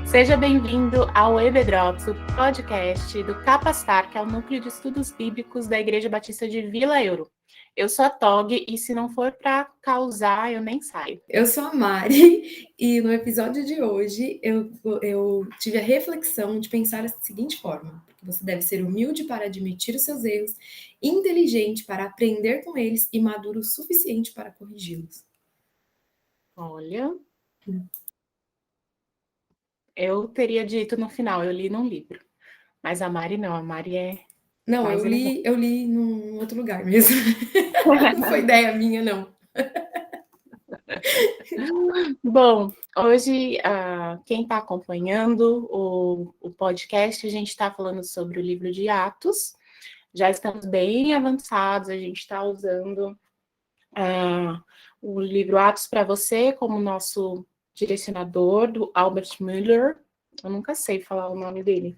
Seja bem-vindo ao EBDrops, o podcast do Capacitar, que é o núcleo de estudos bíblicos da Igreja Batista de Vila Euro. Eu sou a Tog e se não for para causar, eu nem saio. Eu sou a Mari e no episódio de hoje eu tive a reflexão de pensar da seguinte forma: que você deve ser humilde para admitir os seus erros, inteligente para aprender com eles e maduro o suficiente para corrigi-los. Olha, eu teria dito no final, eu li num livro. Mas a Mari não, a Mari é Não, mais elegante. eu li num outro lugar mesmo. Não foi ideia minha, não. Bom, hoje quem está acompanhando o podcast, a gente está falando sobre o livro de Atos. Já estamos bem avançados, a gente está usando o livro Atos para Você como nosso direcionador, do Albert Müller. Eu nunca sei falar o nome dele.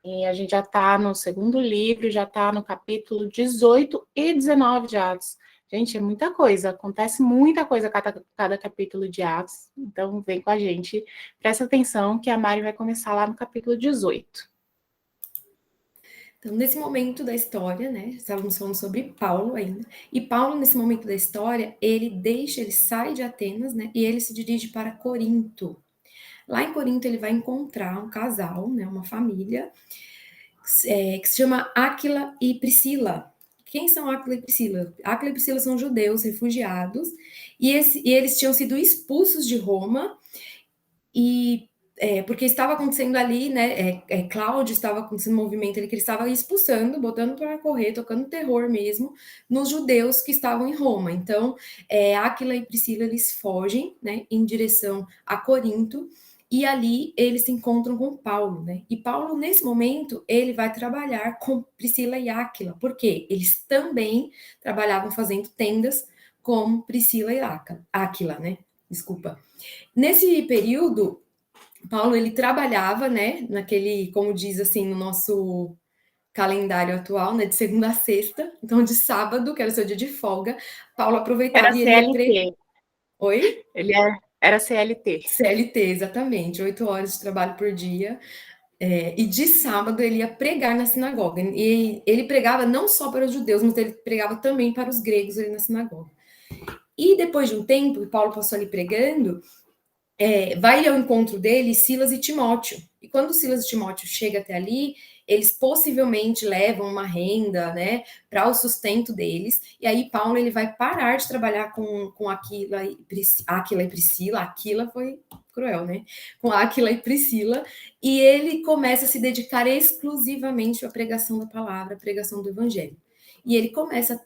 E a gente já está no segundo livro, já está no capítulo 18 e 19 de Atos. Gente, é muita coisa, acontece muita coisa a cada capítulo de Atos. Então, vem com a gente, presta atenção que a Mari vai começar lá no capítulo 18. Então, nesse momento da história, né, estávamos falando sobre Paulo ainda, e Paulo, nesse momento da história, ele sai de Atenas, né, e ele se dirige para Corinto. Lá em Corinto, ele vai encontrar um casal, né, uma família, que se chama Áquila e Priscila. Quem são Áquila e Priscila? Áquila e Priscila são judeus refugiados, e eles tinham sido expulsos de Roma, porque estava acontecendo ali, né? Cláudio estava acontecendo um movimento ali que ele estava expulsando, botando para correr, tocando terror mesmo nos judeus que estavam em Roma. Então, Áquila e Priscila eles fogem, né, em direção a Corinto. E ali eles se encontram com Paulo, né? E Paulo, nesse momento, ele vai trabalhar com Priscila e Áquila, porque eles também trabalhavam fazendo tendas como Priscila e Áquila, né? Desculpa. Nesse período, Paulo, ele trabalhava, né, naquele, como diz assim, no nosso calendário atual, né, de segunda a sexta, então de sábado, que era o seu dia de folga, Paulo aproveitava Era e ele ia... CLT. Oi? Era CLT. CLT, exatamente, 8 horas de trabalho por dia, e de sábado ele ia pregar na sinagoga, e ele pregava não só para os judeus, mas ele pregava também para os gregos ali na sinagoga. E depois de um tempo, Paulo passou ali pregando, vai ao encontro dele Silas e Timóteo. E quando Silas e Timóteo chegam até ali, eles possivelmente levam uma renda, né, para o sustento deles. E aí Paulo ele vai parar de trabalhar com Áquila e Priscila. Aquila foi cruel, né? Com Áquila e Priscila. E ele começa a se dedicar exclusivamente à pregação da palavra, à pregação do evangelho. E ele começa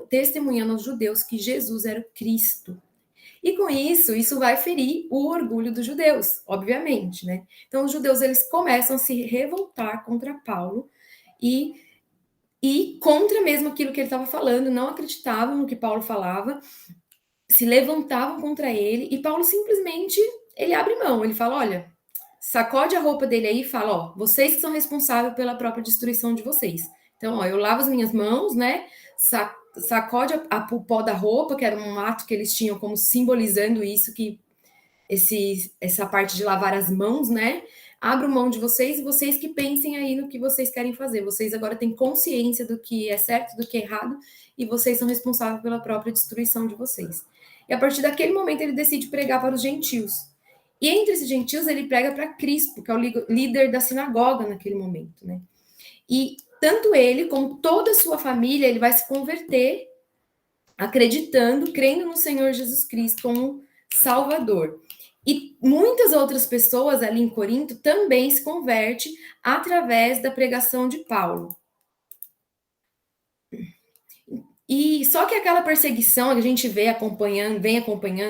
testemunhando aos judeus que Jesus era o Cristo. E com isso vai ferir o orgulho dos judeus, obviamente, né? Então os judeus eles começam a se revoltar contra Paulo e contra mesmo aquilo que ele estava falando, não acreditavam no que Paulo falava, se levantavam contra ele e Paulo simplesmente ele abre mão, ele fala, olha, sacode a roupa dele aí e fala, ó, vocês que são responsáveis pela própria destruição de vocês. Então, ó, eu lavo as minhas mãos, né? Sacode o pó da roupa, que era um ato que eles tinham como simbolizando isso, que essa parte de lavar as mãos, né? Abro mão de vocês e vocês que pensem aí no que vocês querem fazer. Vocês agora têm consciência do que é certo, do que é errado, e vocês são responsáveis pela própria destruição de vocês. E a partir daquele momento ele decide pregar para os gentios. E entre esses gentios ele prega para Crispo, que é o líder da sinagoga naquele momento, né? E tanto ele como toda a sua família, ele vai se converter acreditando, crendo no Senhor Jesus Cristo como Salvador. E muitas outras pessoas ali em Corinto também se convertem através da pregação de Paulo. E só que aquela perseguição que a gente vem acompanhando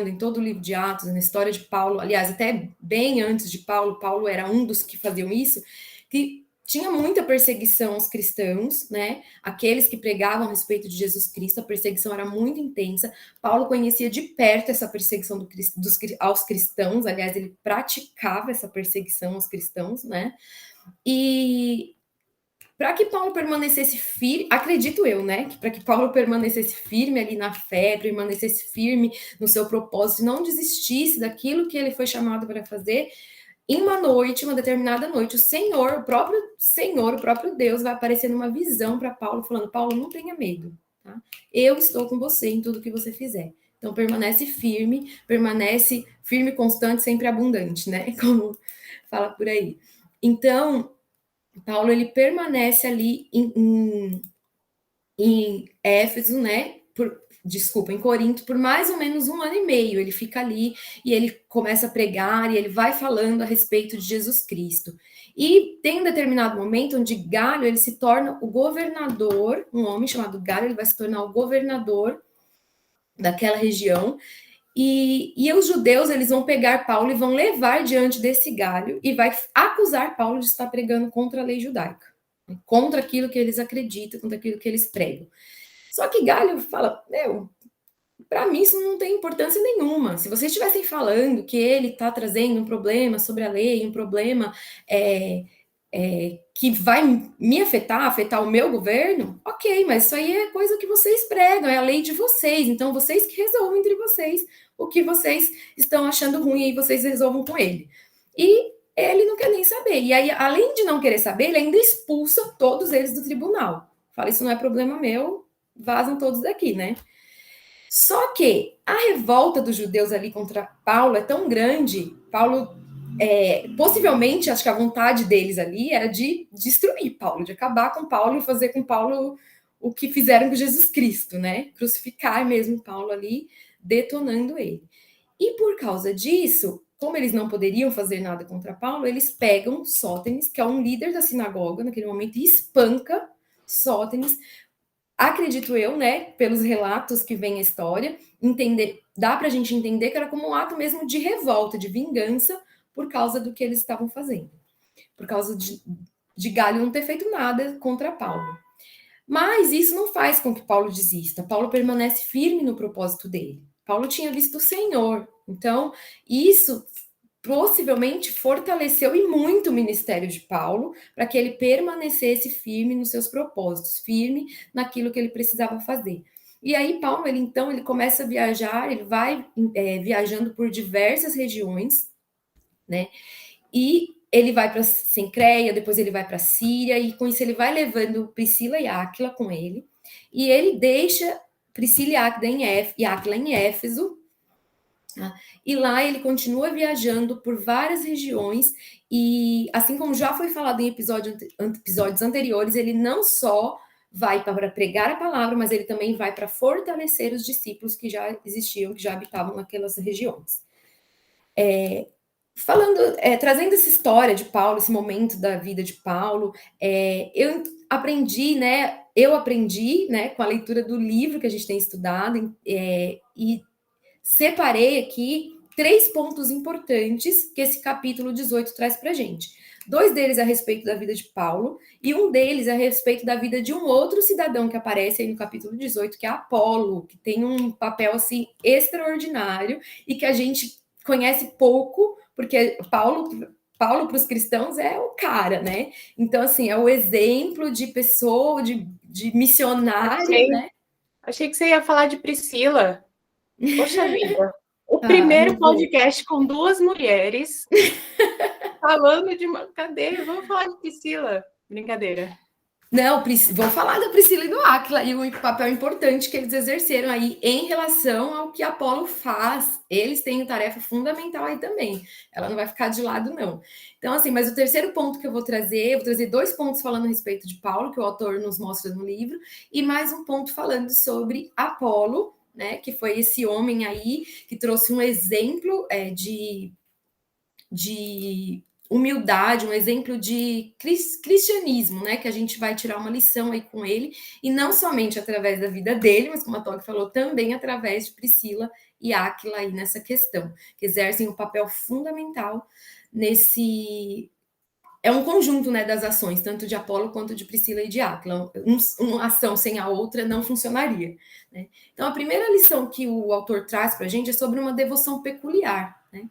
em todo o livro de Atos, na história de Paulo, aliás, até bem antes de Paulo, Paulo era um dos que faziam isso, que tinha muita perseguição aos cristãos, né? Aqueles que pregavam a respeito de Jesus Cristo, a perseguição era muito intensa. Paulo conhecia de perto essa perseguição aos cristãos, aliás, ele praticava essa perseguição aos cristãos, né? E para que Paulo permanecesse firme, acredito eu, né? Que para que Paulo permanecesse firme ali na fé, permanecesse firme no seu propósito, não desistisse daquilo que ele foi chamado para fazer, em uma noite, uma determinada noite, o próprio Senhor, o próprio Deus vai aparecer numa visão para Paulo, falando: Paulo, não tenha medo, tá? Eu estou com você em tudo que você fizer. Então, permanece firme, constante, sempre abundante, né? Como fala por aí. Então, Paulo, ele permanece ali em Éfeso, né? Em Corinto, por mais ou menos 1 ano e meio. Ele fica ali e ele começa a pregar e ele vai falando a respeito de Jesus Cristo. E tem um determinado momento onde Galho ele se torna o governador, um homem chamado Galho, ele vai se tornar o governador daquela região. E os judeus eles vão pegar Paulo e vão levar diante desse Galho e vai acusar Paulo de estar pregando contra a lei judaica, contra aquilo que eles acreditam, contra aquilo que eles pregam. Só que Galho fala: para mim isso não tem importância nenhuma. Se vocês estivessem falando que ele está trazendo um problema sobre a lei, um problema que vai me afetar o meu governo, ok, mas isso aí é coisa que vocês pregam, é a lei de vocês, então vocês que resolvam entre vocês o que vocês estão achando ruim e aí vocês resolvam com ele. E ele não quer nem saber. E aí, além de não querer saber, ele ainda expulsa todos eles do tribunal. Fala: isso não é problema meu, vazam todos daqui, né? Só que a revolta dos judeus ali contra Paulo é tão grande, possivelmente, acho que a vontade deles ali era de destruir Paulo, de acabar com Paulo e fazer com Paulo o que fizeram com Jesus Cristo, né? Crucificar mesmo Paulo ali, detonando ele. E por causa disso, como eles não poderiam fazer nada contra Paulo, eles pegam Sótenes, que é um líder da sinagoga naquele momento, e espanca Sótenes. Acredito eu, né, pelos relatos que vem a história, dá pra gente entender que era como um ato mesmo de revolta, de vingança, por causa do que eles estavam fazendo. Por causa de Galho não ter feito nada contra Paulo. Mas isso não faz com que Paulo desista. Paulo permanece firme no propósito dele. Paulo tinha visto o Senhor. Então, isso possivelmente fortaleceu e muito o ministério de Paulo para que ele permanecesse firme nos seus propósitos, firme naquilo que ele precisava fazer. E aí Paulo, ele começa a viajar, ele vai viajando por diversas regiões, né? E ele vai para Cencreia, depois ele vai para Síria, e com isso ele vai levando Priscila e Áquila com ele, e ele deixa Priscila e Áquila em Éfeso, e lá ele continua viajando por várias regiões, e assim como já foi falado em episódios anteriores, ele não só vai para pregar a palavra, mas ele também vai para fortalecer os discípulos que já existiam, que já habitavam naquelas regiões. Trazendo essa história de Paulo, esse momento da vida de Paulo, eu aprendi, né, com a leitura do livro que a gente tem estudado, e separei aqui 3 pontos importantes que esse capítulo 18 traz para a gente. 2 deles a respeito da vida de Paulo, e um deles a respeito da vida de um outro cidadão que aparece aí no capítulo 18, que é Apolo, que tem um papel assim extraordinário e que a gente conhece pouco, porque Paulo para os cristãos é o cara, né? Então, assim, é o exemplo de pessoa, de missionário, né? Achei que você ia falar de Priscila. Poxa vida. O primeiro podcast com 2 mulheres falando de uma cadeira. Vamos falar de Priscila. Brincadeira. Não, vou falar da Priscila e do Áquila e o papel importante que eles exerceram aí em relação ao que Apolo faz. Eles têm tarefa fundamental aí também. Ela não vai ficar de lado, não. Então, assim, mas o terceiro ponto que eu vou trazer 2 pontos falando a respeito de Paulo, que o autor nos mostra no livro, e mais um ponto falando sobre Apolo, né, que foi esse homem aí que trouxe um exemplo de humildade, um exemplo de cristianismo, né? Que a gente vai tirar uma lição aí com ele, e não somente através da vida dele, mas como a Tog falou, também através de Priscila e Áquila aí nessa questão, que exercem um papel fundamental nesse... É um conjunto, né, das ações, tanto de Apolo quanto de Priscila e de Áquila. Uma ação sem a outra não funcionaria, né? Então, a primeira lição que o autor traz para a gente é sobre uma devoção peculiar, né?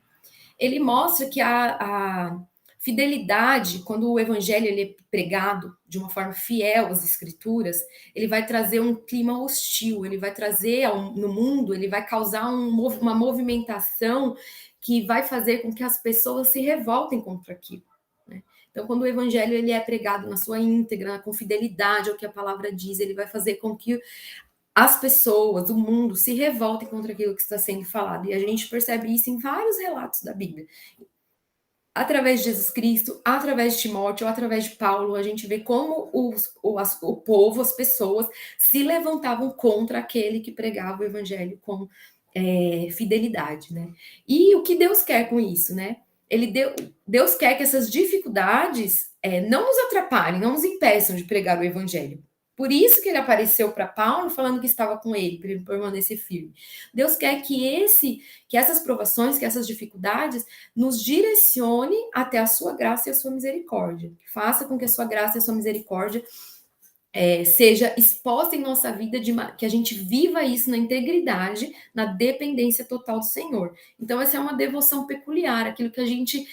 Ele mostra que a fidelidade, quando o evangelho ele é pregado de uma forma fiel às escrituras, ele vai trazer um clima hostil, ele vai trazer no mundo, ele vai causar uma movimentação que vai fazer com que as pessoas se revoltem contra aquilo, né? Então, quando o evangelho ele é pregado na sua íntegra, com fidelidade ao que a palavra diz, ele vai fazer com que as pessoas, o mundo, se revoltem contra aquilo que está sendo falado. E a gente percebe isso em vários relatos da Bíblia. Através de Jesus Cristo, através de Timóteo, através de Paulo, a gente vê como o povo, as pessoas, se levantavam contra aquele que pregava o evangelho com fidelidade, né? E o que Deus quer com isso, né? Deus quer que essas dificuldades não nos atrapalhem, não nos impeçam de pregar o evangelho. Por isso que ele apareceu para Paulo falando que estava com ele, para ele permanecer firme. Deus quer que essas provações, que essas dificuldades nos direcione até a sua graça e a sua misericórdia. Faça com que a sua graça e a sua misericórdia seja exposta em nossa vida, que a gente viva isso na integridade, na dependência total do Senhor. Então, essa é uma devoção peculiar, aquilo que a gente,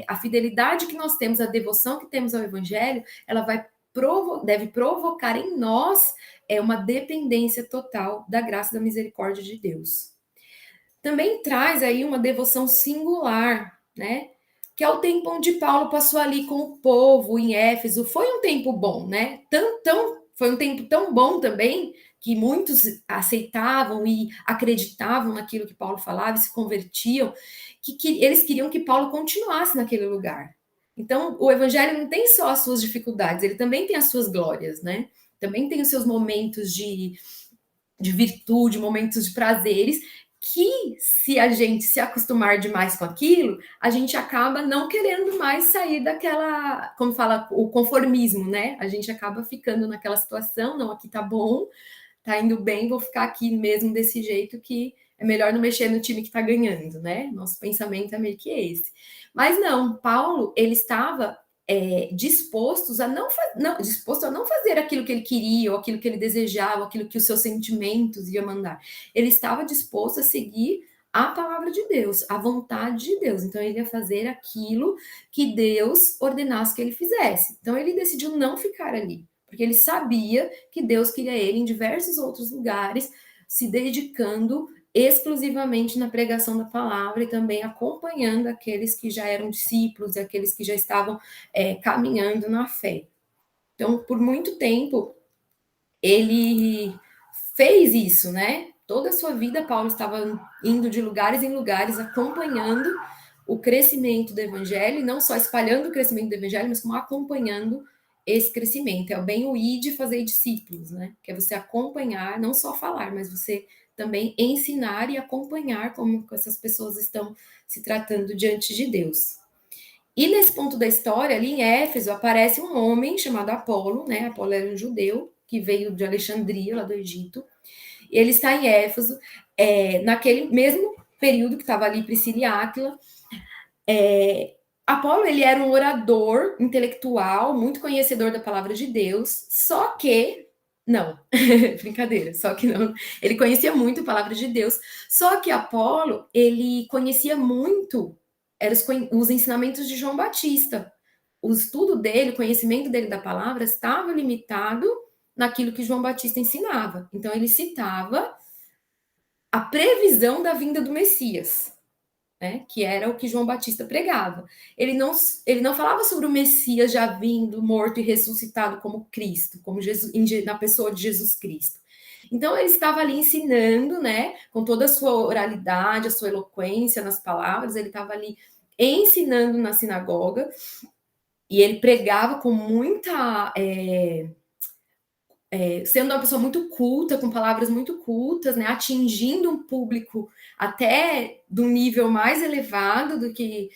a fidelidade que nós temos, a devoção que temos ao Evangelho, ela deve provocar em nós uma dependência total da graça e da misericórdia de Deus. Também traz aí uma devoção singular, né? Que é o tempo onde Paulo passou ali com o povo em Éfeso. Foi um tempo bom, né? Foi um tempo tão bom também que muitos aceitavam e acreditavam naquilo que Paulo falava e se convertiam, que eles queriam que Paulo continuasse naquele lugar. Então, o evangelho não tem só as suas dificuldades, ele também tem as suas glórias, né? Também tem os seus momentos de virtude, momentos de prazeres, que se a gente se acostumar demais com aquilo, a gente acaba não querendo mais sair daquela, como fala, o conformismo, né? A gente acaba ficando naquela situação, não, aqui tá bom, tá indo bem, vou ficar aqui mesmo desse jeito, que é melhor não mexer no time que tá ganhando, né? Nosso pensamento é meio que esse. Mas não, Paulo, ele estava disposto a não fazer aquilo que ele queria, ou aquilo que ele desejava, ou aquilo que os seus sentimentos iam mandar. Ele estava disposto a seguir a palavra de Deus, a vontade de Deus. Então, ele ia fazer aquilo que Deus ordenasse que ele fizesse. Então, ele decidiu não ficar ali, porque ele sabia que Deus queria ele em diversos outros lugares, se dedicando exclusivamente na pregação da palavra e também acompanhando aqueles que já eram discípulos e aqueles que já estavam caminhando na fé. Então, por muito tempo, ele fez isso, né? Toda a sua vida, Paulo estava indo de lugares em lugares, acompanhando o crescimento do evangelho, e não só espalhando o crescimento do evangelho, mas como acompanhando esse crescimento. É bem o ir de fazer discípulos, né? Que é você acompanhar, não só falar, mas você também ensinar e acompanhar como essas pessoas estão se tratando diante de Deus. E nesse ponto da história, ali em Éfeso, aparece um homem chamado Apolo, né? Apolo era um judeu que veio de Alexandria, lá do Egito. E ele está em Éfeso, naquele mesmo período que estava ali Priscila e Áquila. Apolo, ele era um orador intelectual, muito conhecedor da palavra de Deus, só que não, brincadeira, só que não. Ele conhecia muito a palavra de Deus, só que Apolo, ele conhecia muito os ensinamentos de João Batista. O estudo dele, o conhecimento dele da palavra estava limitado naquilo que João Batista ensinava. Então, ele citava a previsão da vinda do Messias, né, que era o que João Batista pregava. Ele não falava sobre o Messias já vindo, morto e ressuscitado como Cristo, como Jesus, na pessoa de Jesus Cristo. Então, ele estava ali ensinando, né, com toda a sua oralidade, a sua eloquência nas palavras, ele estava ali ensinando na sinagoga, e ele pregava com muita... sendo uma pessoa muito culta, com palavras muito cultas, né, atingindo um público até do nível mais elevado do que,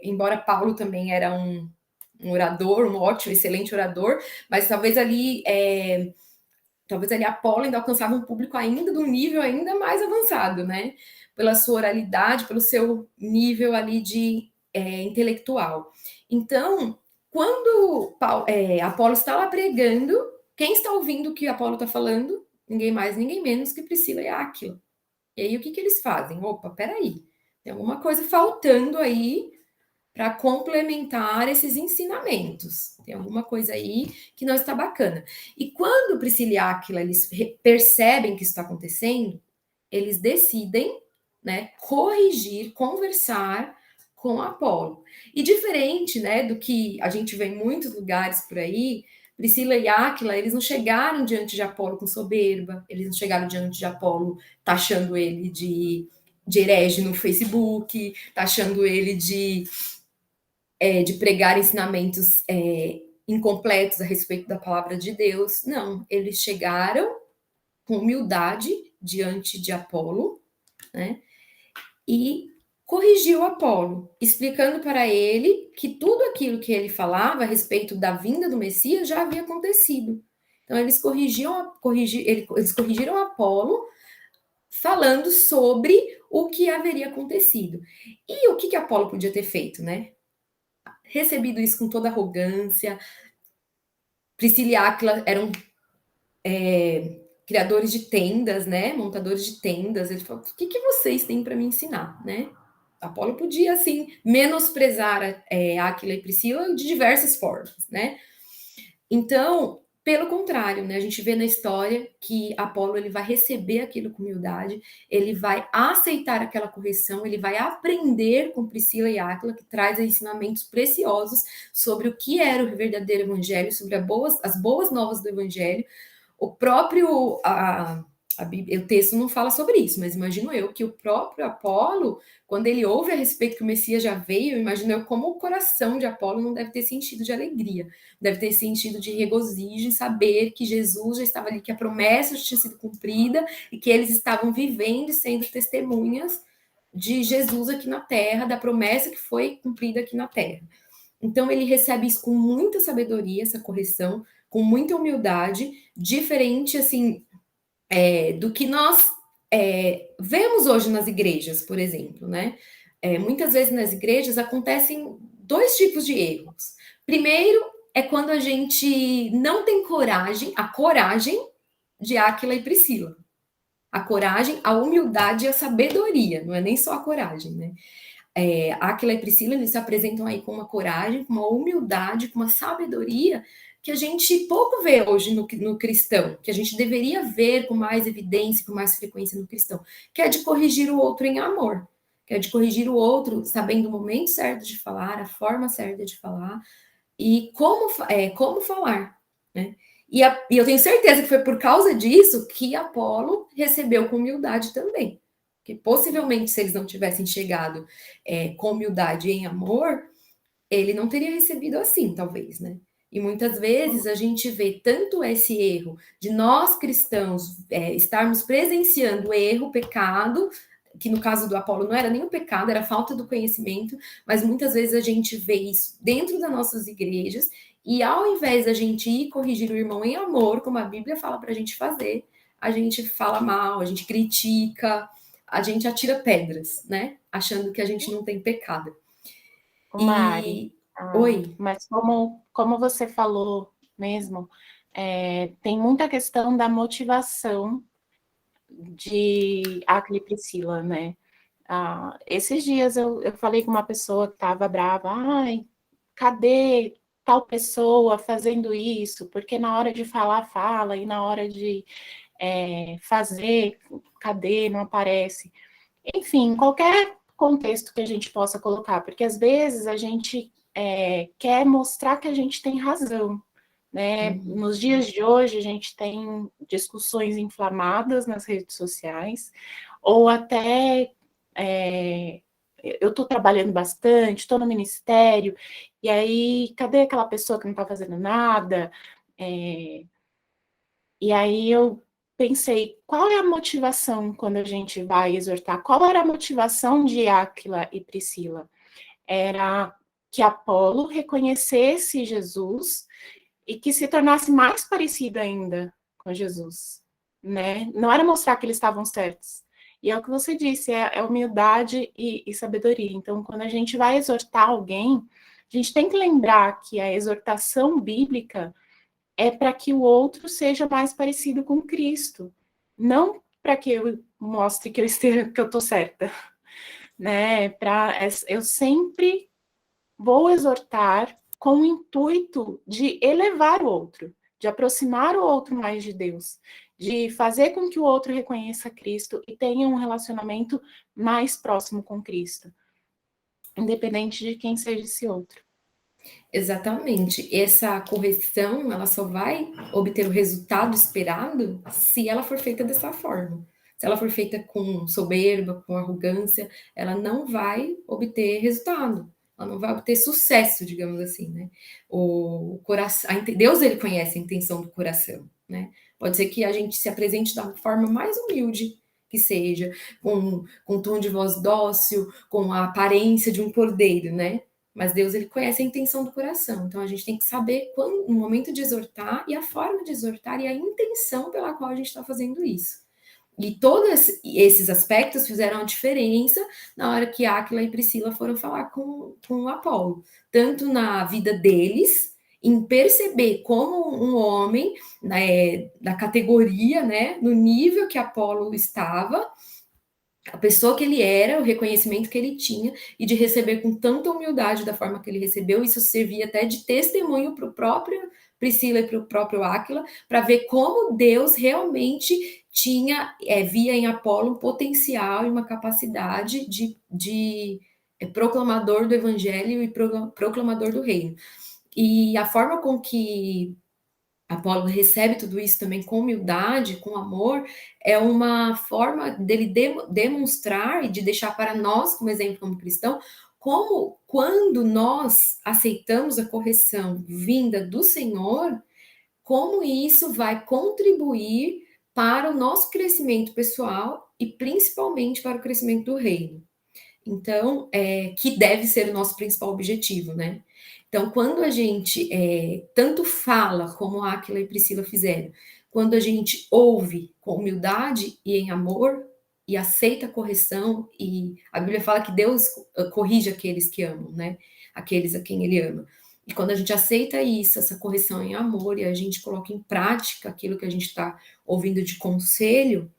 embora Paulo também era um orador, um ótimo, excelente orador, mas talvez ali Apolo ainda alcançava um público ainda de um nível ainda mais avançado, né, pela sua oralidade, pelo seu nível ali de intelectual. Então, quando Apolo está lá pregando, quem está ouvindo o que Apolo está falando? Ninguém mais, ninguém menos que Priscila e Áquila. E aí, o que eles fazem? Opa, peraí, tem alguma coisa faltando aí para complementar esses ensinamentos. Tem alguma coisa aí que não está bacana. E quando Priscila e Áquila, eles percebem que isso está acontecendo, eles decidem, né, corrigir, conversar com Apolo. E diferente, né, do que a gente vê em muitos lugares por aí, Priscila e Áquila, eles não chegaram diante de Apolo com soberba, eles não chegaram diante de Apolo taxando ele de herege no Facebook, taxando ele de pregar ensinamentos incompletos a respeito da palavra de Deus. Não, eles chegaram com humildade diante de Apolo, né? E corrigiu Apolo, explicando para ele que tudo aquilo que ele falava a respeito da vinda do Messias já havia acontecido. Então, eles corrigiram Apolo falando sobre o que haveria acontecido. E o que Apolo podia ter feito, né? Recebido isso com toda arrogância. Priscila e Áquila eram criadores de tendas, né? Montadores de tendas. Ele falou: o que vocês têm para me ensinar, né? Apolo podia, assim, menosprezar Áquila e Priscila de diversas formas, né? Então, pelo contrário, né? A gente vê na história que Apolo ele vai receber aquilo com humildade, ele vai aceitar aquela correção, ele vai aprender com Priscila e Áquila, que traz ensinamentos preciosos sobre o que era o verdadeiro evangelho, sobre as boas novas do evangelho. O próprio o texto não fala sobre isso, mas imagino eu que o próprio Apolo, quando ele ouve a respeito que o Messias já veio, imagino eu como o coração de Apolo não deve ter sentido de alegria, deve ter sentido de regozijo em saber que Jesus já estava ali, que a promessa já tinha sido cumprida e que eles estavam vivendo e sendo testemunhas de Jesus aqui na terra, da promessa que foi cumprida aqui na terra. Então ele recebe isso com muita sabedoria, essa correção, com muita humildade, diferente assim do que nós vemos hoje nas igrejas, por exemplo, né? Muitas vezes nas igrejas acontecem dois tipos de erros. Primeiro é quando a gente não tem a coragem de Áquila e Priscila. A coragem, a humildade e a sabedoria, não é nem só a coragem, né? Áquila e Priscila, eles se apresentam aí com uma coragem, com uma humildade, com uma sabedoria que a gente pouco vê hoje no cristão, que a gente deveria ver com mais evidência, com mais frequência no cristão, que é de corrigir o outro em amor, que é de corrigir o outro sabendo o momento certo de falar, a forma certa de falar e como falar, né? E eu tenho certeza que foi por causa disso que Apolo recebeu com humildade também. Porque possivelmente, se eles não tivessem chegado com humildade e em amor, ele não teria recebido assim, talvez, né? E muitas vezes a gente vê tanto esse erro de nós cristãos estarmos presenciando o erro, o pecado, que no caso do Apolo não era nem o pecado, era a falta do conhecimento, mas muitas vezes a gente vê isso dentro das nossas igrejas, e ao invés da gente ir corrigir o irmão em amor, como a Bíblia fala para a gente fazer, a gente fala mal, a gente critica, a gente atira pedras, né? Achando que a gente não tem pecado. Mari, Oi. mas como você falou mesmo, tem muita questão da motivação de Áquila e Priscila, né? Esses dias eu falei com uma pessoa que estava brava, ai, cadê tal pessoa fazendo isso? Porque na hora de falar, fala, e na hora de fazer, cadê? Não aparece. Enfim, qualquer contexto que a gente possa colocar, porque às vezes a gente quer mostrar que a gente tem razão, né? Nos dias de hoje a gente tem discussões inflamadas nas redes sociais, ou até eu estou trabalhando bastante, estou no ministério, e aí cadê aquela pessoa que não está fazendo nada? E aí eu pensei, qual é a motivação quando a gente vai exortar? Qual era a motivação de Áquila e Priscila? Era que Apolo reconhecesse Jesus e que se tornasse mais parecido ainda com Jesus, né? Não era mostrar que eles estavam certos. E é o que você disse, é humildade e sabedoria. Então, quando a gente vai exortar alguém, a gente tem que lembrar que a exortação bíblica é para que o outro seja mais parecido com Cristo, não para que eu mostre que eu estou certa, né? Eu sempre vou exortar com o intuito de elevar o outro, de aproximar o outro mais de Deus. de fazer com que o outro reconheça Cristo e tenha um relacionamento mais próximo com Cristo, independente de quem seja esse outro. Exatamente. Essa correção, ela só vai obter o resultado esperado se ela for feita dessa forma. Se ela for feita com soberba, com arrogância, ela não vai obter resultado. Ela não vai obter sucesso, digamos assim, né? O coração, Deus, ele conhece a intenção do coração, né? Pode ser que a gente se apresente da forma mais humilde que seja, com um tom de voz dócil, com a aparência de um cordeiro, né? Mas Deus, ele conhece a intenção do coração. Então a gente tem que saber quando, no momento de exortar e a forma de exortar e a intenção pela qual a gente está fazendo isso. E todos esses aspectos fizeram a diferença na hora que Áquila e Priscila foram falar com o Apolo. Tanto na vida deles, em perceber como um homem, né, da categoria, né, no nível que Apolo estava, a pessoa que ele era, o reconhecimento que ele tinha, e de receber com tanta humildade da forma que ele recebeu, isso servia até de testemunho para o próprio Priscila e para o próprio Áquila, para ver como Deus realmente via em Apolo um potencial e uma capacidade de proclamador do evangelho e proclamador do reino. E a forma com que Apolo recebe tudo isso também com humildade, com amor, é uma forma dele demonstrar e de deixar para nós, como exemplo, como cristão, como quando nós aceitamos a correção vinda do Senhor, como isso vai contribuir para o nosso crescimento pessoal e principalmente para o crescimento do reino. Então, que deve ser o nosso principal objetivo, né? Então, quando a gente tanto fala, como Áquila e Priscila fizeram, quando a gente ouve com humildade e em amor, e aceita a correção, e a Bíblia fala que Deus corrige aqueles que amam, né? Aqueles a quem Ele ama. E quando a gente aceita isso, essa correção em amor, e a gente coloca em prática aquilo que a gente está ouvindo de conselho,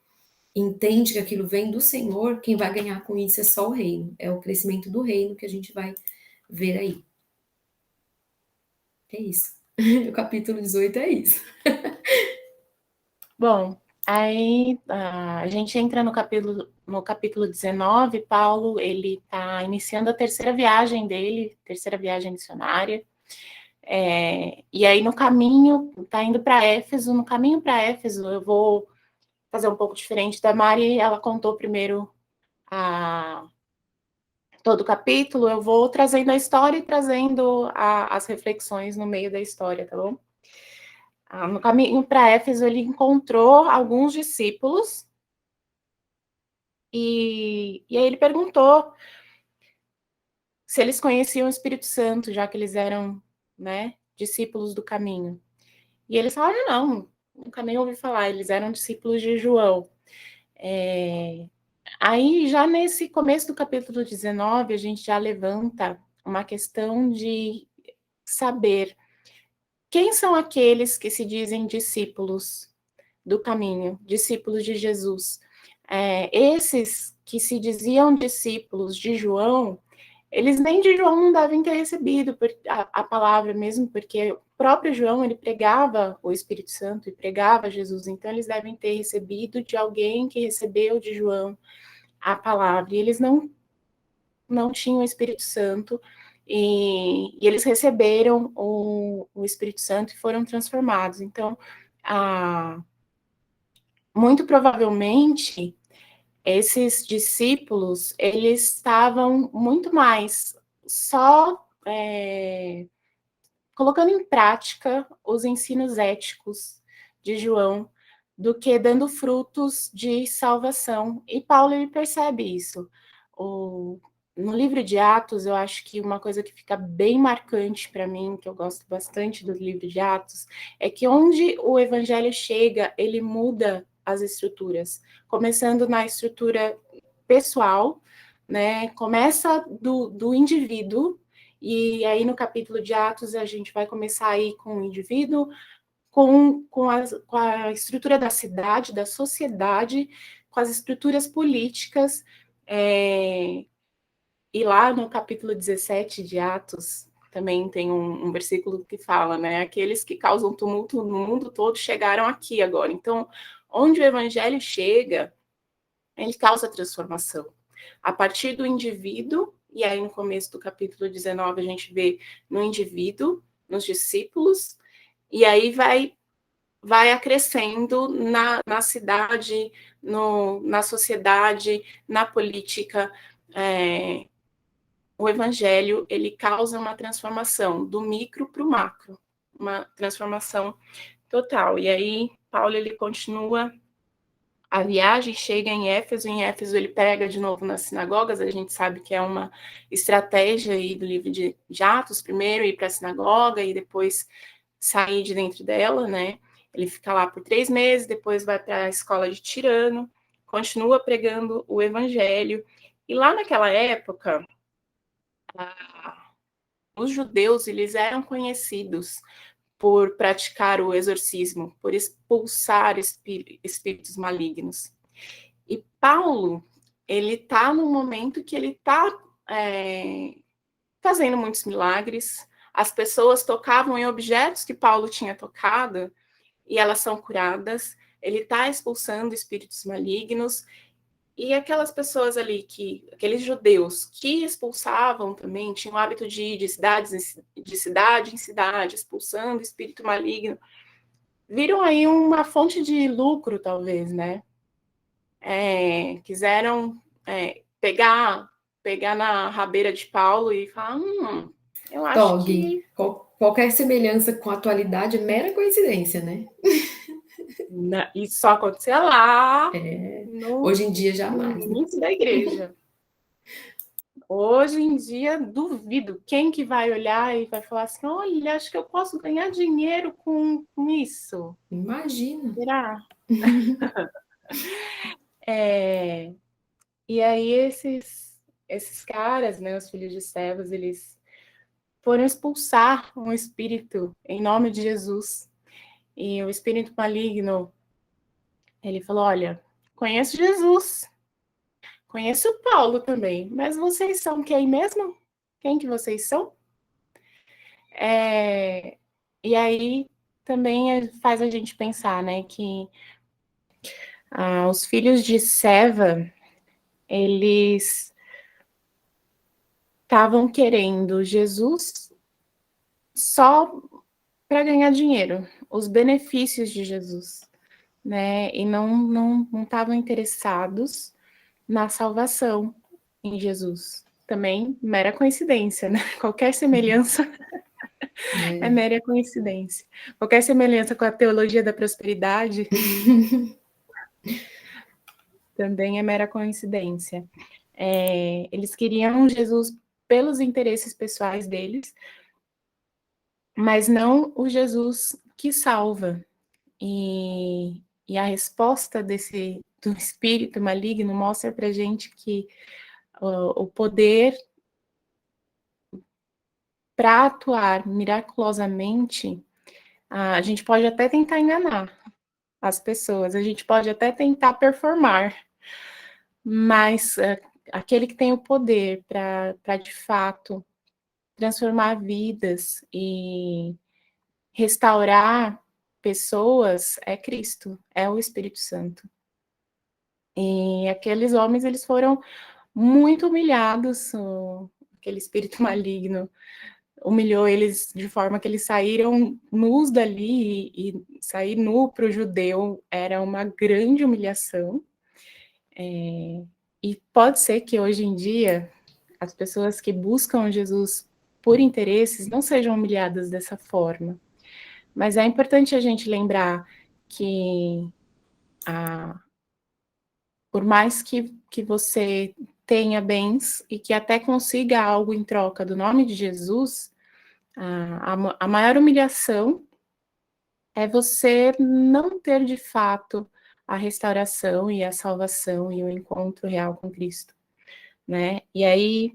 entende que aquilo vem do Senhor, quem vai ganhar com isso é só o reino. É o crescimento do reino que a gente vai ver aí. É isso. O capítulo 18 é isso. Bom, aí a gente entra no capítulo 19, Paulo, ele está iniciando a terceira viagem dele, terceira viagem missionária, e aí no caminho, está indo para Éfeso, no caminho para Éfeso, eu vou fazer um pouco diferente da Mari, ela contou primeiro todo o capítulo, eu vou trazendo a história e trazendo as reflexões no meio da história, tá bom? No caminho para Éfeso, ele encontrou alguns discípulos e aí ele perguntou se eles conheciam o Espírito Santo, já que eles eram, né, discípulos do caminho. E eles falaram, não, nunca nem ouvi falar, eles eram discípulos de João. Aí, já nesse começo do capítulo 19, a gente já levanta uma questão de saber quem são aqueles que se dizem discípulos do caminho, discípulos de Jesus. Esses que se diziam discípulos de João, eles nem de João não devem ter recebido a palavra mesmo, porque o próprio João, ele pregava o Espírito Santo e pregava Jesus, então eles devem ter recebido de alguém que recebeu de João a palavra, e eles não tinham o Espírito Santo, e eles receberam o Espírito Santo e foram transformados. Então, muito provavelmente, esses discípulos, eles estavam muito mais só colocando em prática os ensinos éticos de João, do que dando frutos de salvação. E Paulo, ele percebe isso. No livro de Atos, eu acho que uma coisa que fica bem marcante para mim, que eu gosto bastante do livro de Atos, é que onde o evangelho chega, ele muda as estruturas, começando na estrutura pessoal, né? Começa do indivíduo, e aí no capítulo de Atos a gente vai começar aí com o indivíduo, com a estrutura da cidade, da sociedade, com as estruturas políticas, e lá no capítulo 17 de Atos, também tem um versículo que fala, né? Aqueles que causam tumulto no mundo todo chegaram aqui agora. Então, onde o evangelho chega, ele causa transformação. A partir do indivíduo, e aí no começo do capítulo 19 a gente vê no indivíduo, nos discípulos, e aí vai acrescendo na cidade, na sociedade, na política. O evangelho, ele causa uma transformação do micro para o macro, uma transformação total. E aí Paulo, ele continua a viagem, chega em Éfeso ele prega de novo nas sinagogas. A gente sabe que é uma estratégia aí do livro de Atos, primeiro ir para a sinagoga e depois sair de dentro dela, né? Ele fica lá por 3 meses, depois vai para a escola de Tirano, continua pregando o evangelho. E lá naquela época, os judeus, eles eram conhecidos por praticar o exorcismo, por expulsar espíritos malignos. E Paulo, ele está num momento que ele está fazendo muitos milagres. As pessoas tocavam em objetos que Paulo tinha tocado e elas são curadas. Ele está expulsando espíritos malignos. E aquelas pessoas ali, aqueles judeus que expulsavam também, tinham o hábito de ir de cidade em cidade, expulsando espírito maligno, viram aí uma fonte de lucro, talvez, né? Quiseram pegar na rabeira de Paulo e falar, eu acho Tog, que... qualquer semelhança com a atualidade é mera coincidência, né? Isso só acontecia lá, Hoje em dia, no jamais. Né? início da igreja. Hoje em dia, duvido. Quem que vai olhar e vai falar assim, olha, acho que eu posso ganhar dinheiro com isso. Imagina. Será? E aí esses caras, né, os filhos de Sevas, eles foram expulsar um espírito em nome de Jesus. E o espírito maligno, ele falou, olha, conheço Jesus, conheço o Paulo também, mas vocês são quem mesmo? Quem que vocês são? E aí também faz a gente pensar, né, que os filhos de Seva, eles estavam querendo Jesus só para ganhar dinheiro, os benefícios de Jesus, né, e não estavam interessados na salvação em Jesus. Também mera coincidência, né? Qualquer semelhança é mera coincidência. Qualquer semelhança com a teologia da prosperidade também é mera coincidência. Eles queriam Jesus pelos interesses pessoais deles, mas não o Jesus que salva. E a resposta do espírito maligno mostra para gente que o poder para atuar miraculosamente, a gente pode até tentar enganar as pessoas, a gente pode até tentar performar, mas aquele que tem o poder para de fato transformar vidas e restaurar pessoas é Cristo, é o Espírito Santo. E aqueles homens, eles foram muito humilhados, aquele espírito maligno humilhou eles de forma que eles saíram nus dali, e sair nu para o judeu era uma grande humilhação. E pode ser que hoje em dia as pessoas que buscam Jesus por interesses não sejam humilhadas dessa forma. Mas é importante a gente lembrar que por mais que você tenha bens e que até consiga algo em troca do nome de Jesus, a maior humilhação é você não ter de fato a restauração e a salvação e o encontro real com Cristo, né? E aí,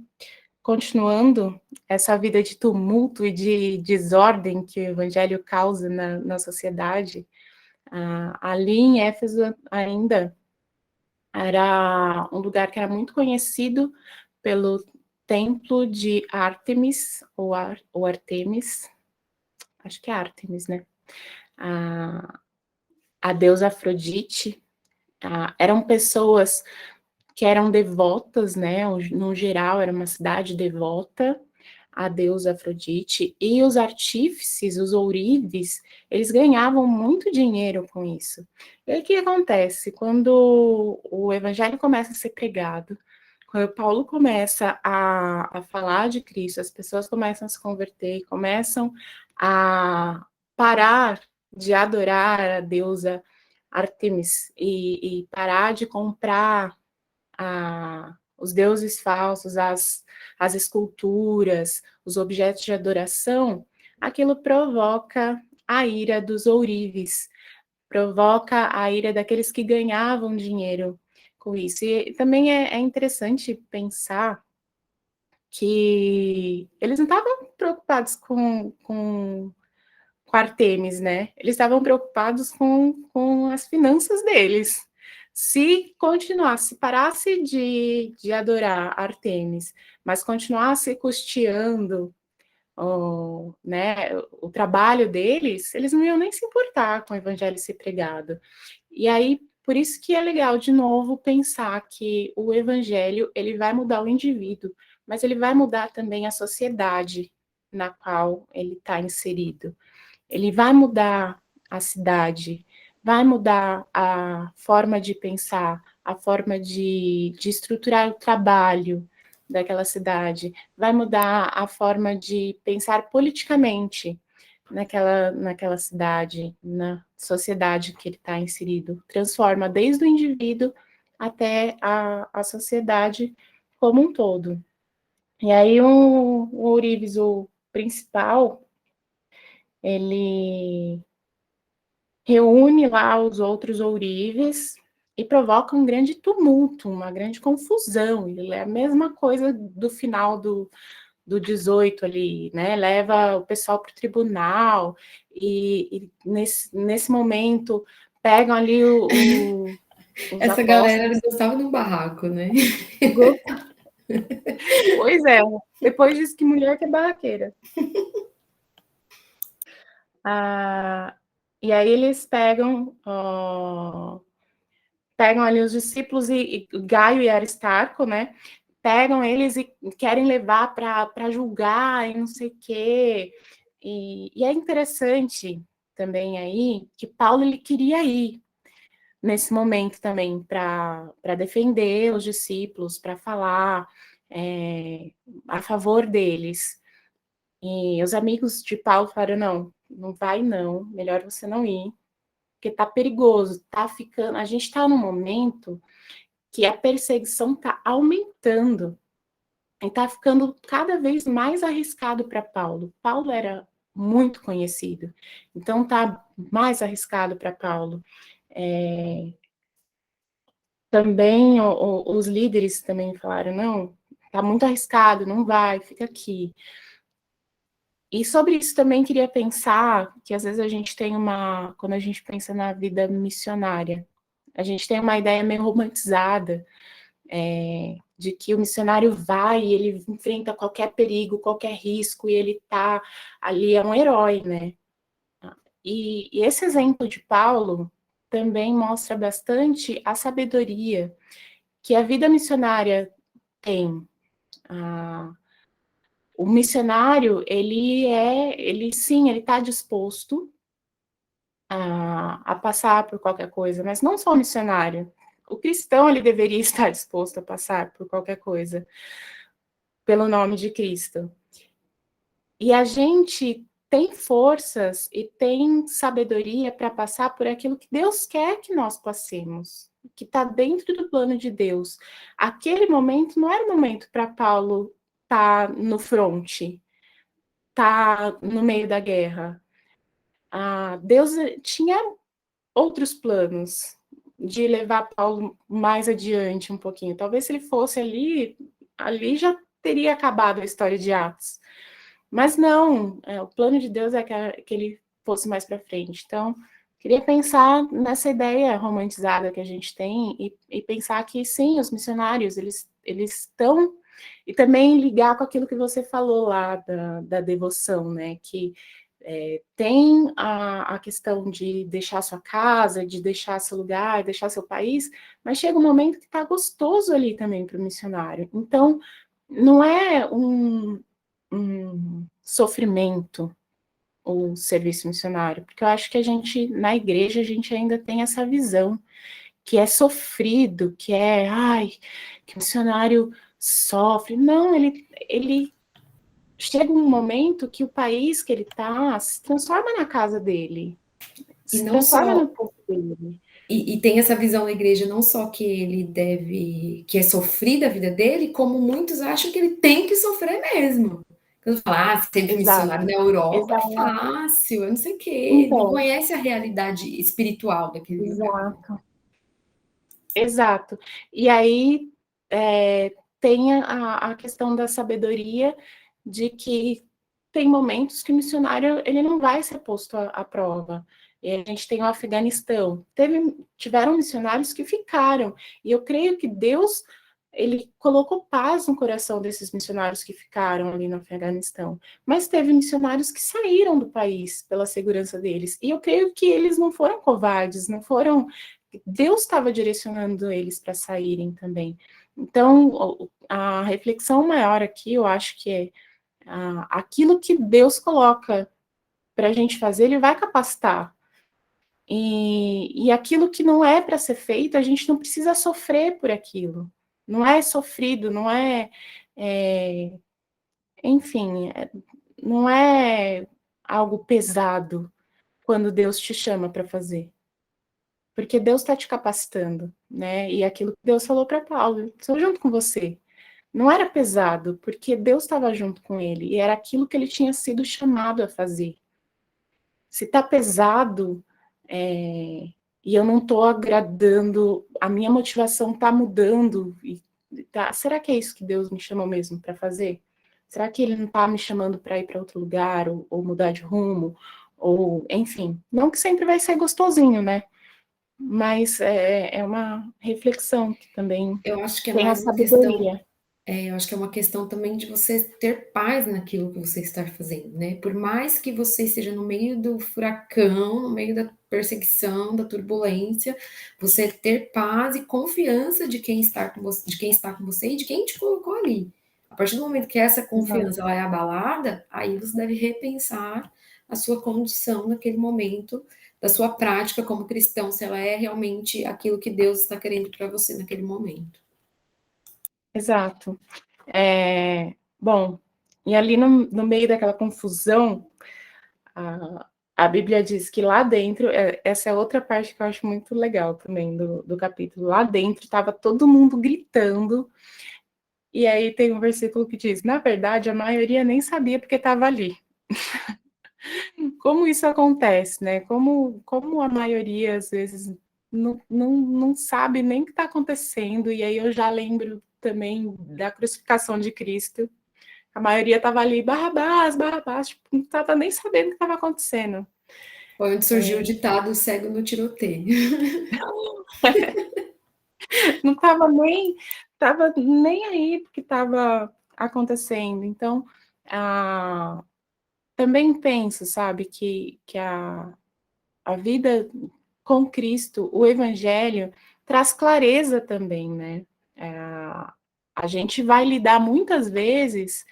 continuando essa vida de tumulto e de desordem que o evangelho causa na sociedade, ali em Éfeso ainda era um lugar que era muito conhecido pelo templo de Ártemis, ou Artemis, acho que é Ártemis, né? a deusa Afrodite. Eram pessoas que eram devotas, né? No geral, era uma cidade devota à deusa Afrodite, e os artífices, os ourives, eles ganhavam muito dinheiro com isso. E aí o que acontece? Quando o evangelho começa a ser pregado, quando Paulo começa a falar de Cristo, as pessoas começam a se converter, começam a parar de adorar a deusa Artemis e parar de comprar os deuses falsos, as esculturas, os objetos de adoração, aquilo provoca a ira dos ourives, provoca a ira daqueles que ganhavam dinheiro com isso. E também é interessante pensar que eles não estavam preocupados com Artemis, né? Eles estavam preocupados com as finanças deles. Se continuasse, se parasse de adorar Artemis, mas continuasse custeando o trabalho deles, eles não iam nem se importar com o evangelho ser pregado. E aí, por isso que é legal, de novo, pensar que o evangelho, ele vai mudar o indivíduo, mas ele vai mudar também a sociedade na qual ele está inserido. Ele vai mudar a cidade, vai mudar a forma de pensar, a forma de estruturar o trabalho daquela cidade, vai mudar a forma de pensar politicamente naquela cidade, na sociedade que ele está inserido. Transforma desde o indivíduo até a sociedade como um todo. E aí o Ourives, o principal, ele reúne lá os outros ourives e provoca um grande tumulto, uma grande confusão. Ele é a mesma coisa do final do 18 ali, né? Leva o pessoal para o tribunal e nesse momento pegam ali os Essa galera apóstolos. gostava de um barraco, né? Pois é, depois diz que mulher que é barraqueira. E aí eles pegam ali os discípulos e Gaio e Aristarco, né? Pegam eles e querem levar para julgar e não sei o quê. E é interessante também aí que Paulo ele queria ir nesse momento também para defender os discípulos, para falar a favor deles. E os amigos de Paulo falaram: não, não vai não, melhor você não ir, porque tá perigoso, tá ficando. A gente está num momento que a perseguição está aumentando e está ficando cada vez mais arriscado para Paulo. Paulo era muito conhecido, então tá mais arriscado para Paulo. Também os líderes também falaram, não, tá muito arriscado, não vai, fica aqui. E sobre isso também queria pensar que às vezes a gente tem quando a gente pensa na vida missionária, a gente tem uma ideia meio romantizada de que o missionário vai e ele enfrenta qualquer perigo, qualquer risco, e ele tá ali, é um herói, né? E esse exemplo de Paulo também mostra bastante a sabedoria que a vida missionária tem. O missionário, ele sim, ele está disposto a passar por qualquer coisa, mas não só o missionário. O cristão, ele deveria estar disposto a passar por qualquer coisa, pelo nome de Cristo. E a gente tem forças e tem sabedoria para passar por aquilo que Deus quer que nós passemos, que está dentro do plano de Deus. Aquele momento não era o momento para Paulo estar no fronte, estar no meio da guerra. Deus tinha outros planos de levar Paulo mais adiante um pouquinho. Talvez se ele fosse ali já teria acabado a história de Atos. Mas não, o plano de Deus é que ele fosse mais para frente. Então, queria pensar nessa ideia romantizada que a gente tem e pensar que, sim, os missionários, eles estão... E também ligar com aquilo que você falou lá da devoção, né? Que Tem a questão de deixar sua casa, de deixar seu lugar, deixar seu país, mas chega um momento que está gostoso ali também para o missionário. Então, não é um sofrimento o serviço missionário, porque eu acho que a gente, na igreja, a gente ainda tem essa visão que é sofrido, que é, ai, que o missionário sofre. Não, ele chega um momento que o país que ele está se transforma na casa dele, E se não transforma só no povo dele. e tem essa visão na igreja, não só que ele deve, que é sofrida a vida dele, como muitos acham que ele tem que sofrer mesmo. Quando fala, ser missionário Exato, na Europa é exato. fácil, eu não sei o quê, não Então, conhece a realidade espiritual daquele lugar. exato, exato. E aí tem a questão da sabedoria de que tem momentos que o missionário ele não vai ser posto à prova. E a gente tem o Afeganistão. Tiveram missionários que ficaram. E eu creio que Deus ele colocou paz no coração desses missionários que ficaram ali no Afeganistão. Mas teve missionários que saíram do país pela segurança deles. E eu creio que eles não foram covardes, não foram. Deus estava direcionando eles para saírem também. Então, a reflexão maior aqui, eu acho que é aquilo que Deus coloca para a gente fazer, Ele vai capacitar. E aquilo que não é para ser feito, a gente não precisa sofrer por aquilo. Não é sofrido, não enfim, não é algo pesado quando Deus te chama para fazer. Porque Deus está te capacitando, né? E aquilo que Deus falou para Paulo, estou junto com você. Não era pesado, porque Deus estava junto com ele, e era aquilo que ele tinha sido chamado a fazer. Se está pesado, e eu não estou agradando, a minha motivação está mudando, será que é isso que Deus me chamou mesmo para fazer? Será que ele não está me chamando para ir para outro lugar, ou mudar de rumo, ou, enfim, não que sempre vai ser gostosinho, né? Mas é uma reflexão que também Eu acho que é tem a mais uma questão sabedoria. eu acho que é uma questão também de você ter paz naquilo que você está fazendo, né? Por mais que você esteja no meio do furacão, no meio da perseguição, da turbulência, você ter paz e confiança de quem está com você, de quem está com você e de quem te colocou ali. A partir do momento que essa Exato. confiança ela é abalada, aí você deve repensar a sua condição naquele momento, da sua prática como cristão, se ela é realmente aquilo que Deus está querendo para você naquele momento. Exato. Bom, e ali no meio daquela confusão, a Bíblia diz que lá dentro, essa é outra parte que eu acho muito legal também do capítulo, lá dentro estava todo mundo gritando, e aí tem um versículo que diz, na verdade, a maioria nem sabia porque estava ali. Como isso acontece, né? Como a maioria, às vezes, não sabe nem o que está acontecendo, e aí eu já lembro também da crucificação de Cristo. A maioria estava ali, Barrabás, Barrabás, tipo, não estava nem sabendo o que estava acontecendo. Foi onde surgiu o ditado cego no tiroteio. Não estava nem aí porque estava acontecendo. Então, também penso, sabe, que a vida com Cristo, o Evangelho, traz clareza também, né? A gente vai lidar muitas vezes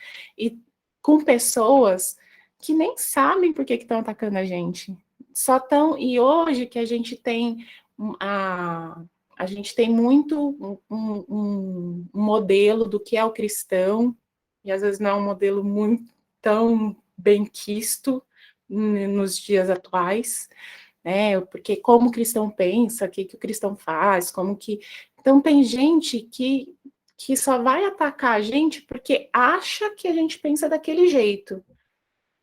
com pessoas que nem sabem por que estão atacando a gente. Só tão e hoje que a gente tem a gente tem muito um modelo do que é o cristão, e às vezes não é um modelo muito tão bem quisto nos dias atuais, né? Porque como o cristão pensa, o que o cristão faz, como que. Então tem gente que só vai atacar a gente porque acha que a gente pensa daquele jeito.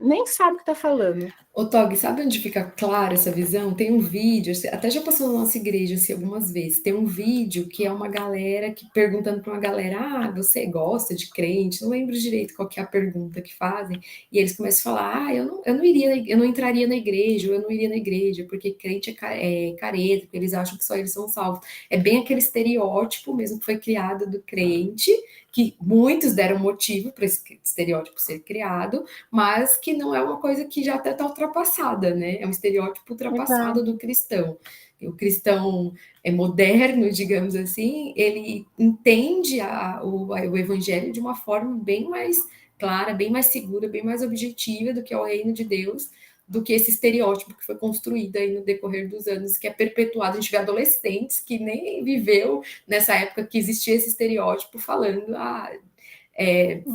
Nem sabe o que está falando. Ô, Tog, sabe onde fica clara essa visão? Tem um vídeo, até já passou na nossa igreja assim, algumas vezes. Tem um vídeo que é uma galera que perguntando para uma galera: ah, você gosta de crente? Não lembro direito qual que é a pergunta que fazem. E eles começam a falar: ah, eu não iria, eu não entraria na igreja, ou eu não iria na igreja, porque crente é careta, porque eles acham que só eles são salvos. É bem aquele estereótipo mesmo que foi criado do crente, que muitos deram motivo para esse estereótipo ser criado, mas que não é uma coisa que já até está ultrapassada, né? É um estereótipo ultrapassado do cristão. O cristão é moderno, digamos assim, ele entende o evangelho de uma forma bem mais clara, bem mais segura, bem mais objetiva do que é o reino de Deus, do que esse estereótipo que foi construído aí no decorrer dos anos, que é perpetuado. A gente vê adolescentes que nem viveu nessa época que existia esse estereótipo, falando,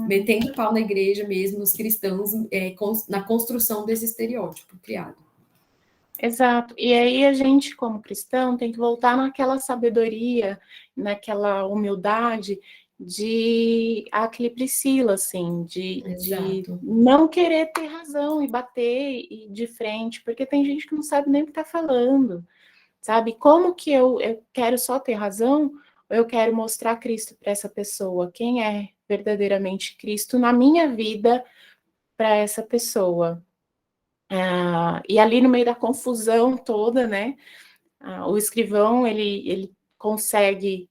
metendo pau na igreja mesmo, nos cristãos, na construção desse estereótipo criado. Exato. E aí a gente, como cristão, tem que voltar naquela sabedoria, naquela humildade de aquele Priscila, assim, de não querer ter razão e bater de frente, porque tem gente que não sabe nem o que está falando, sabe? Como que eu quero só ter razão ou eu quero mostrar Cristo para essa pessoa? Quem é verdadeiramente Cristo na minha vida para essa pessoa? E ali no meio da confusão toda, né, o escrivão, ele consegue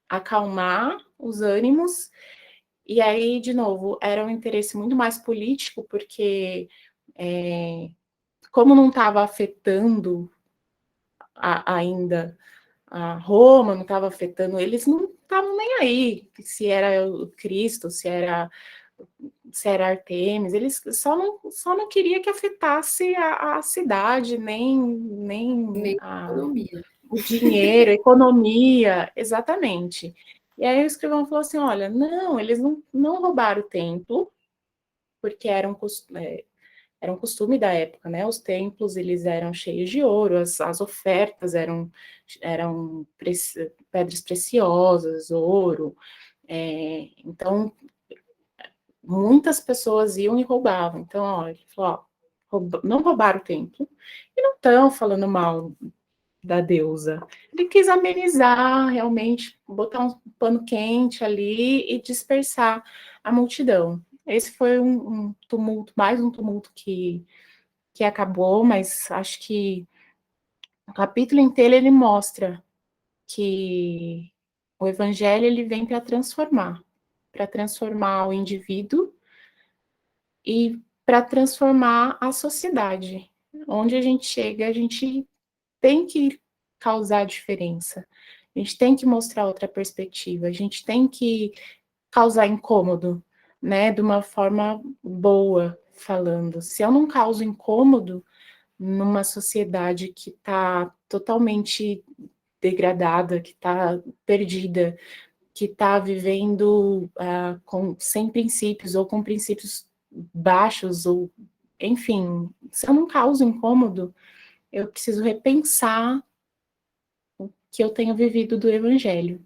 acalmar os ânimos, e aí, de novo, era um interesse muito mais político, porque como não estava afetando ainda a Roma, não estava afetando eles, não estavam nem aí se era o Cristo, se era Artemis, eles só não queria que afetasse a cidade, nem o dinheiro, a economia, exatamente. E aí o escrivão falou assim, olha, não, eles não roubaram o templo, porque era um costume da época, né? Os templos, eles eram cheios de ouro, as ofertas eram pedras preciosas, ouro, então muitas pessoas iam e roubavam. Então, ó, ele falou, ó, não roubaram o templo e não estão falando mal da deusa. Ele quis amenizar, realmente, botar um pano quente ali e dispersar a multidão. Esse foi um tumulto, mais um tumulto que acabou, mas acho que o capítulo inteiro ele mostra que o evangelho ele vem para transformar o indivíduo e para transformar a sociedade. Onde a gente chega, a gente tem que causar diferença. A gente tem que mostrar outra perspectiva, a gente tem que causar incômodo, né, de uma forma boa, falando. Se eu não causo incômodo numa sociedade que está totalmente degradada, que está perdida, que está vivendo sem princípios ou com princípios baixos, ou enfim, se eu não causo incômodo, eu preciso repensar o que eu tenho vivido do Evangelho.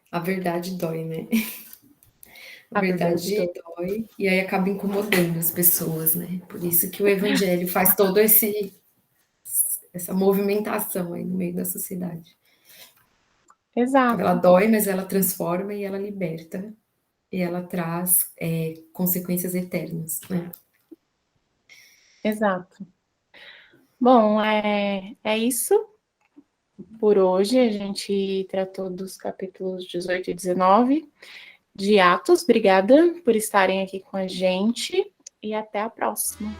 A verdade dói, né? A verdade dói e aí acaba incomodando as pessoas, né? Por isso que o Evangelho faz todo essa movimentação aí no meio da sociedade. Exato. Ela dói, mas ela transforma e ela liberta. E ela traz consequências eternas, né? Exato. Bom, é isso por hoje. A gente tratou dos capítulos 18 e 19 de Atos. Obrigada por estarem aqui com a gente e até a próxima.